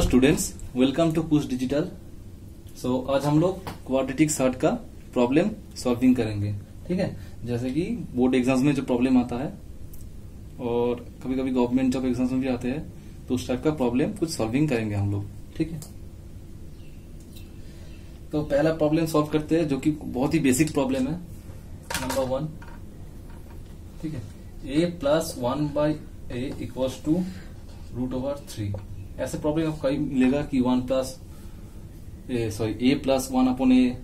Hello students, welcome to Push Digital. So आज हम लोग क्वाड्रेटिक सर्ट का प्रॉब्लम सॉल्विंग करेंगे। ठीक है, जैसे कि बोर्ड एग्जाम्स में जो प्रॉब्लम आता है और कभी कभी गवर्नमेंट जॉब एग्जाम्स में भी आते हैं, तो उस टाइप का प्रॉब्लम कुछ सॉल्विंग करेंगे हम लोग। ठीक है, तो पहला प्रॉब्लम सॉल्व करते हैं जो कि बहुत ही बेसिक प्रॉब्लम है। नंबर 1, ठीक है, a plus 1/a equals to √3। ऐसे प्रॉब्लम आपको कहीं मिलेगा कि a plus 1/a,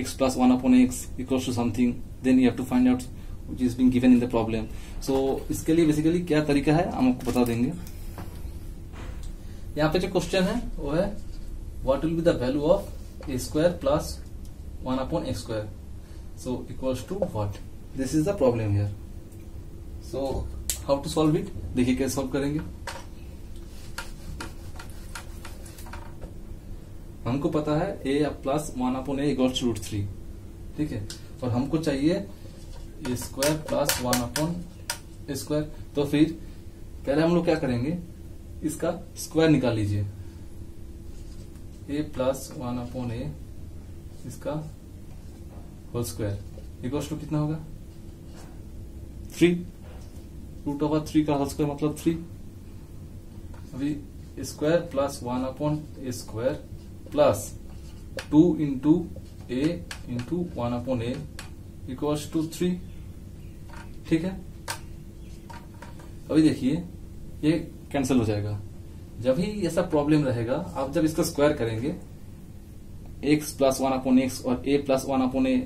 x plus 1/x equals to something, then you have to find out which is being given in the problem. So इसके लिए बेसिकली क्या तरीका है हम आपको बता देंगे। यहाँ पे जो क्वेश्चन है वो है what will be the value of a² plus 1/x², so equals to what. This is the problem here. So how to solve it, देखिए कैसे सॉल्व करेंगे। हमको पता है a plus 1/a equals to √3। ठीक है, और हमको चाहिए a² प्लस 1/a²। तो फिर पहले हम लोग क्या करेंगे, इसका स्क्वायर निकाल लीजिए। a प्लस 1/a इसका होल स्क्वायर इक्वल्स टू कितना होगा, 3। √3 का होल स्क्वायर मतलब 3। अभी square plus 1/a² plus 2 into a into 1/a equals to 3। ठीक है, अभी देखिए ये कैंसिल हो जाएगा। जब ही ऐसा प्रॉब्लम रहेगा, आप जब इसका स्क्वायर करेंगे, x प्लस 1/x और a plus 1/a,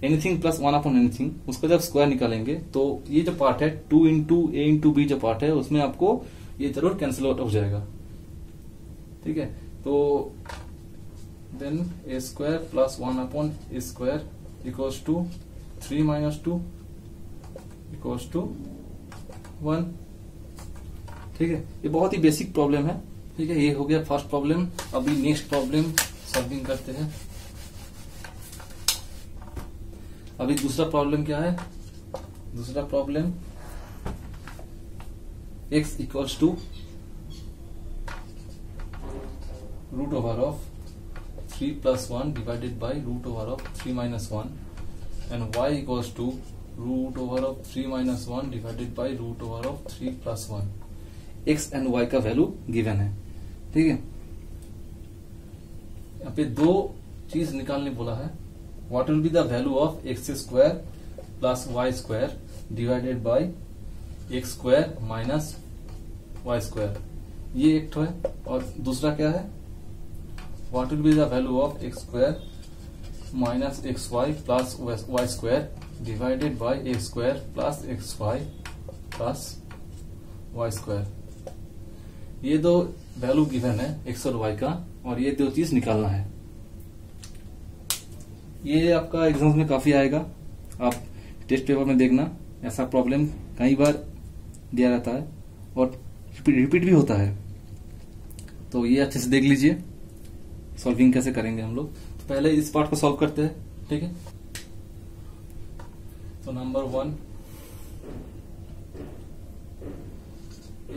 anything plus anything, उसका जब स्क्वायर निकालेंगे तो ये जो पार्ट है 2 इंटू a इंटू b जो पार्ट है, उसमें आपको ये जरूर कैंसिल आउट हो जाएगा। ठीक है, तो then a² plus 1/a² equals to 3 minus 2 equals to 1। ठीक है, ये बहुत ही बेसिक प्रॉब्लम है। ठीक है, ये हो गया फर्स्ट प्रॉब्लम। अभी नेक्स्ट प्रॉब्लम सॉल्विंग करते हैं। अभी दूसरा प्रॉब्लम क्या है, दूसरा problem x equals to √3 plus 1 divided by √3 minus 1 and y equals to √3 minus 1 divided by √3 plus 1। x and y का वैल्यू गिवन है। ठीक है, यहाँ पे दो चीज निकालने बोला है। What will be the value of x² plus y² divided by x² minus y², ये एक तो है। और दूसरा क्या है, what will be the value of x² minus xy plus y² divided by a² plus xy plus y²। ये दो वैल्यू गिवन है x और y का, और ये दो चीज निकालना है। ये आपका एग्जाम्स में काफी आएगा, आप टेस्ट पेपर में देखना। ऐसा प्रॉब्लम कई बार दिया रहता है और रिपीट भी होता है, तो ये अच्छे से देख लीजिए सॉल्विंग कैसे करेंगे हम लोग। तो पहले इस पार्ट को सॉल्व करते हैं। ठीक है, तो number 1,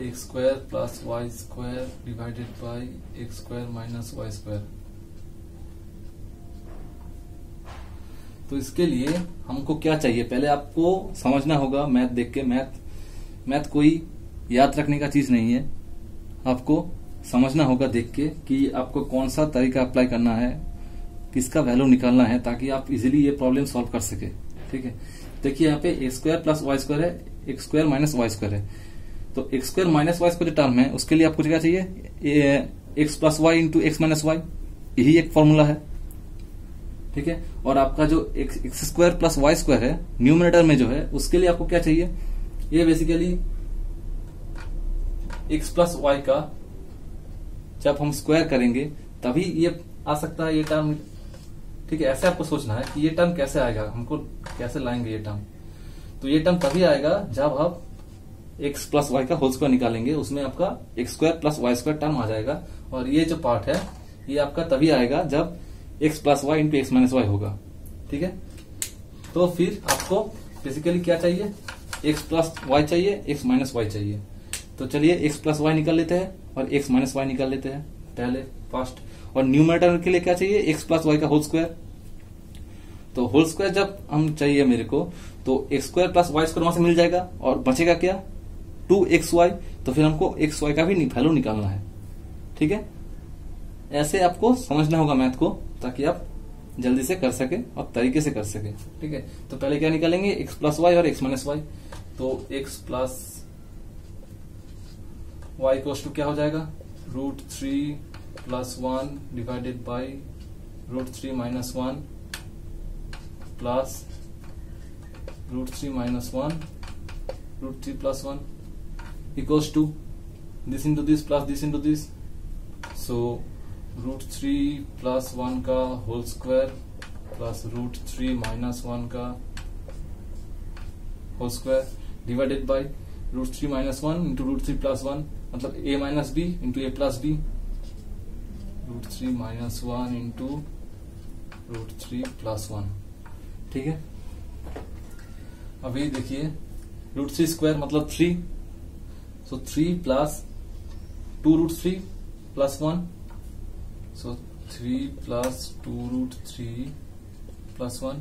x² plus y² divided by x² minus y²। तो इसके लिए हमको क्या चाहिए, पहले आपको समझना होगा। मैथ देख के, मैथ कोई याद रखने का चीज नहीं है, आपको समझना होगा देख के कि आपको कौन सा तरीका अप्लाई करना है, किसका वैल्यू निकालना है, ताकि आप इजीली ये प्रॉब्लम सॉल्व कर सके। ठीक है, देखिए यहाँ पे x² प्लस y² है, x² माइनस y² है। तो x² माइनस y² जो टर्म है, उसके लिए आपको क्या चाहिए, x plus y into x minus y, यही एक फॉर्मूला है। ठीक है, और आपका जो x² प्लस y² है न्यूमरेटर में जो है, उसके लिए आपको क्या चाहिए, ये बेसिकली x प्लस y का जब हम स्क्वायर करेंगे तभी ये आ सकता है, ये टर्म। ठीक है, ऐसे आपको सोचना है कि ये टर्म कैसे आएगा, हमको कैसे लाएंगे ये टर्म। तो ये टर्म तभी आएगा जब आप x प्लस y का होल स्क्वायर निकालेंगे, उसमें आपका x² प्लस y² टर्म आ जाएगा। और ये जो पार्ट है ये आपका तभी आएगा जब x plus y into x minus y होगा। ठीक है, तो फिर आपको बेसिकली क्या चाहिए, x प्लस y चाहिए, x माइनस y चाहिए। तो चलिए x प्लस y निकाल लेते हैं। और एक्स माइनस वाई निकाल लेते हैं पहले फास्ट। और न्यूमरेटर के लिए क्या चाहिए, एक्स प्लस वाई का होल स्क्वायर। तो होल स्क्वायर जब हम चाहिए मेरे को, तो x square plus y square वहां से मिल जाएगा और बचेगा क्या, 2xy। तो फिर हमको एक्स वाई का भी वैल्यू निकालना है। ठीक है, ऐसे आपको समझना होगा मैथ को, ताकि आप जल्दी से कर सके और तरीके से कर सके। ठीक है, तो पहले क्या निकालेंगे, एक्स प्लस वाई और एक्स माइनस वाई। तो एक्स प्लस वाई कोस टू क्या हो जाएगा, √3 + 1 divided by √3 - 1 plus √3 - 1 √3 + 1 equals to this into this plus this into this. So √3 + 1 का होल स्क्वायर प्लस √3 - 1 का whole square divided by √3 - 1 into √3 + 1, मतलब a - b into a + b, √3 - 1 into √3 + 1। ठीक है, अभी देखिए √3 स्क्वायर मतलब 3, so 3 + 2√3 + 1, so 3 + 2√3 + 1,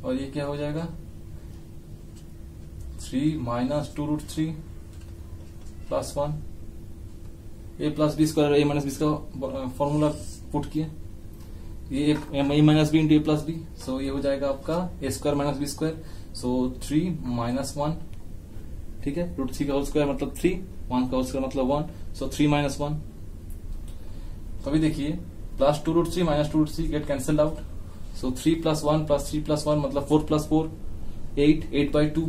और ये क्या हो जाएगा, 3 - 2√3 + 1, a + b square, a - b का फॉर्मूला पुट किए, ये a - b into a + b, सो ये हो जाएगा आपका a² - b स्क्वायर, सो 3 - 1। ठीक है, √3 का होल स्क्वायर मतलब 3, 1 का होल स्क्वायर मतलब 1, सो 3 - 1। तो अभी देखिए प्लस 2√3 - 2√3 गेट कैंसिल आउट, सो 3 + 1 + 3 + 1 मतलब 4 + 4 8, 8/2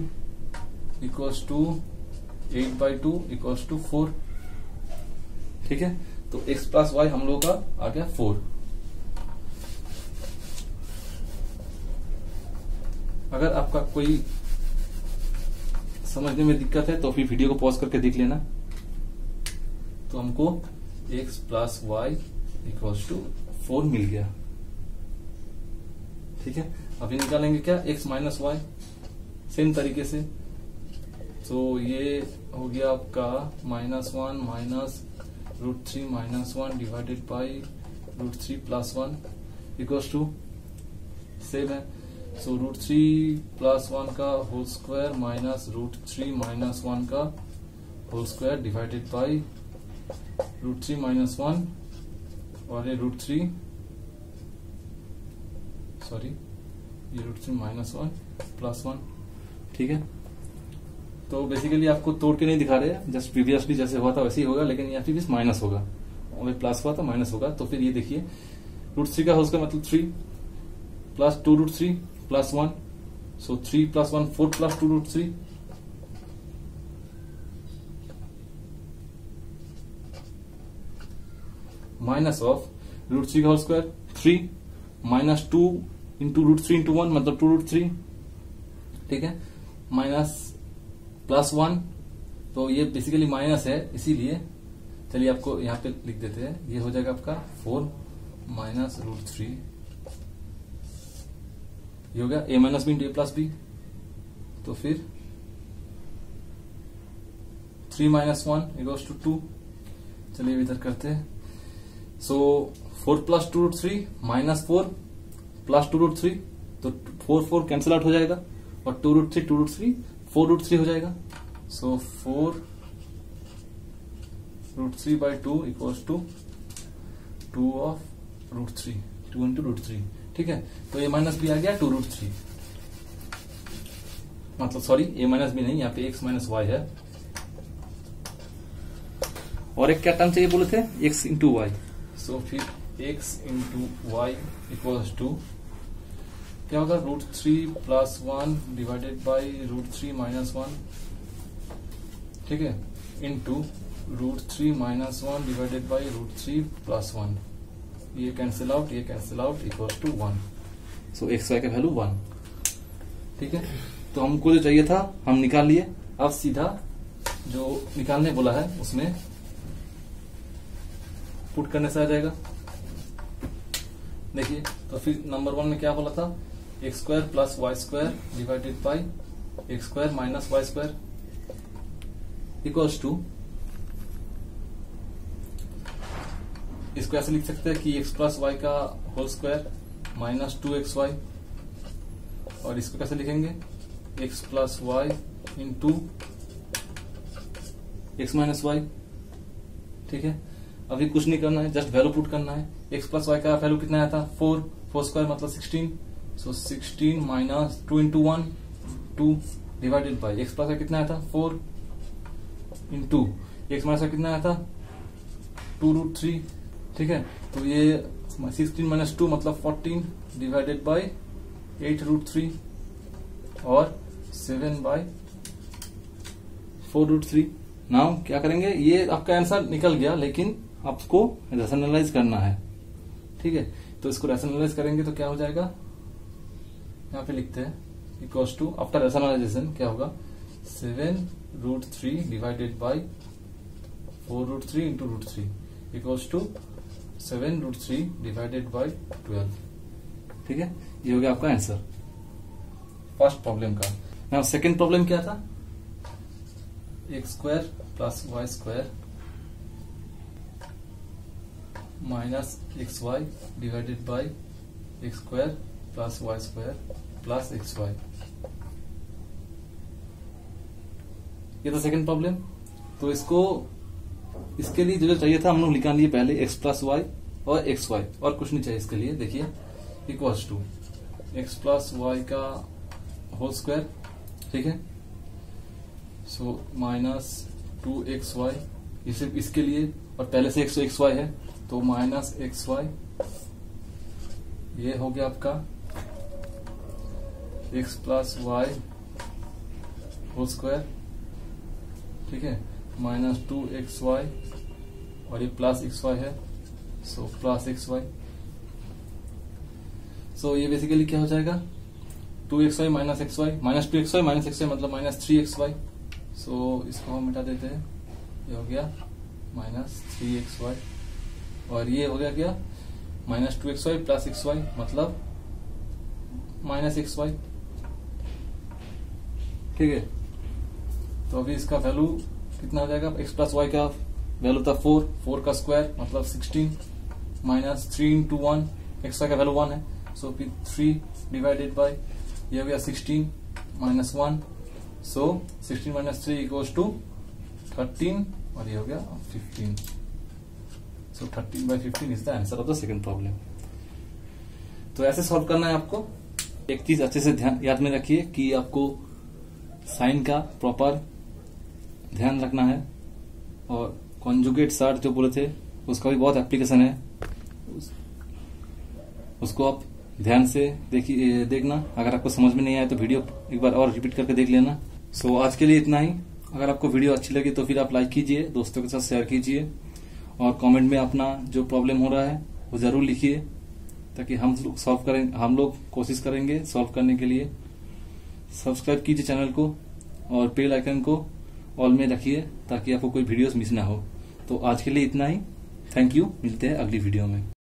इक्वल्स टू 8/2 इक्वल्स टू 4। ठीक है, तो x + y हम लोग का आ गया 4। अगर आपका कोई समझने में दिक्कत है तो फिर वीडियो को पॉज करके देख लेना। तो हमको x + y = 4 मिल गया। ठीक है, अभी निकालेंगे क्या, x - y सेम तरीके से। तो ये हो गया आपका -1 minus √3 - 1 divided by √3 + 1 equals to same है, सो √3 + 1 का होल स्क्वायर माइनस √3 - 1 का होल स्क्वायर डिवाइडेड बाई √3 - 1 और ये √3 -1 + 1। ठीक है, तो बेसिकली आपको तोड़ के नहीं दिखा रहे हैं, जस्ट प्रीवियसली जैसे हुआ था वैसे ही होगा, लेकिन यहाँ पे माइनस होगा, प्लस हुआ था माइनस होगा। तो फिर ये देखिए √3 का होल स्क्वायर मतलब 3 प्लस 2√3 + 1, सो 3 + 1 4 + 2√3, माइनस ऑफ √3 का होल स्क्वायर 3 माइनस 2 इंटू √3 × 1 मतलब 2√3। ठीक है, माइनस +1, तो ये बेसिकली माइनस है, इसीलिए चलिए आपको यहाँ पे लिख देते हैं, ये हो जाएगा आपका 4 माइनस √3, ये हो गया a - b into a + b। तो फिर 3 - 1 = 2। चलिए इधर करते हैं, सो 4 + 2√3 -4 + 2√3, तो 4 कैंसिल आउट हो जाएगा और 2√3 4√3 हो जाएगा, सो 4√3/2 इक्वल्स टू 2 ऑफ √3, 2 इंटू √3। ठीक है, तो a - b आ गया 2√3, मतलब सॉरी a - b नहीं, यहाँ पे x - y है, और एक क्या टर्म चाहिए बोले थे, x × y। सो फिर x × y इक्वल्स टू क्या होगा, √3 + 1 डिवाइडेड बाई √3 - 1। ठीक है, इंटू √3 - 1 डिवाइडेड बाई √3 + 1, ये cancel out equals to 1, so x y का वैल्यू 1। ठीक है, तो हमको जो चाहिए था हम निकाल लिए। अब सीधा जो निकालने बोला है उसमें पुट करने से आ जाएगा। देखिए, तो फिर नंबर 1 में क्या बोला था, x² + y² divided by x² - y² equals to इसको ऐसे लिख सकते हैं कि x प्लस वाई का होल स्क्वायर माइनस 2xy, और इसको कैसे लिखेंगे x plus y into x minus y. ठीक है, अभी कुछ नहीं करना है, जस्ट वैल्यू पुट करना है। x प्लस वाई का वैल्यू कितना आया था 4 स्क्वायर मतलब 16, so 16 minus 2 into 1 2 divided by x plus y कितना आया था 4 इंटू एक्स माइनस वाई कितना आया था 2√3। ठीक है, तो ये 16 माइनस 2 मतलब 14 डिवाइडेड बाई 8√3 और 7 बाई 4√3। नाउ क्या करेंगे, ये आपका आंसर निकल गया, लेकिन आपको रैशनलाइज करना है। ठीक है, तो इसको रैशनलाइज करेंगे तो क्या हो जाएगा, यहाँ पे लिखते हैं इक्वल्स टू आफ्टर रैशनलाइजेशन क्या होगा 7√3 divided by 4√3 into √3 equals to 7√3 divided by 12। ठीक है, ये हो गया आपका आंसर फर्स्ट प्रॉब्लम का। नाउ सेकंड प्रॉब्लम क्या था, x square plus y square minus x y divided by x square plus y square plus x y. ये था सेकंड प्रॉब्लम। तो इसके लिए जो चाहिए था हम लोग निकाल लिए पहले एक्स प्लस वाई और एक्स वाई, और कुछ नहीं चाहिए इसके लिए। देखिए equals to x plus y का होल स्क्वायर, ठीक है, सो माइनस 2xy, ये सिर्फ इसके लिए, और पहले से xy है तो माइनस xy, ये हो गया आपका x plus y whole square, ठीक है, माइनस 2xy और ये प्लस xy है, सो प्लस xy। सो ये बेसिकली क्या हो जाएगा 2xy minus xy, minus 2xy minus xy मतलब माइनस 3xy। सो इसको हम मिटा देते हैं, ये हो गया माइनस 3xy, और ये हो गया क्या माइनस 2xy प्लस xy मतलब माइनस xy। ठीक है, तो अभी इसका वैल्यू कितना हो जाएगा, x प्लस वाई का वैल्यू था 4 का स्क्वायर मतलब 16 माइनस 3 इंटू 1, एक्स वाई का वैल्यू 1 है, सो फिर 3 डिवाइडेड बाई ये हो गया 16 minus 1, so 16 minus 3 equals to 13, और ये हो गया 15। So 13/15 is the answer of the second problem. तो ऐसे सॉल्व करना है आपको। एक चीज अच्छे से ध्यान याद में रखिए कि आपको साइन का प्रॉपर ध्यान रखना है, और कॉन्जुगेट सर जो बोले थे उसका भी बहुत एप्लीकेशन है, उसको आप ध्यान से देखना। अगर आपको समझ में नहीं आया तो वीडियो एक बार और रिपीट करके देख लेना। सो आज के लिए इतना ही। अगर आपको वीडियो अच्छी लगी तो फिर आप लाइक कीजिए, दोस्तों के साथ शेयर कीजिए, और कमेंट में अपना जो प्रॉब्लम हो रहा है वो जरूर लिखिए, ताकि हम लोग सॉल्व करें, हम लोग कोशिश करेंगे सॉल्व करने के लिए। सब्सक्राइब कीजिए चैनल को और बेल आइकन को ऑल में रखिए ताकि आपको कोई वीडियोस मिस ना हो। तो आज के लिए इतना ही। थैंक यू, मिलते हैं अगली वीडियो में।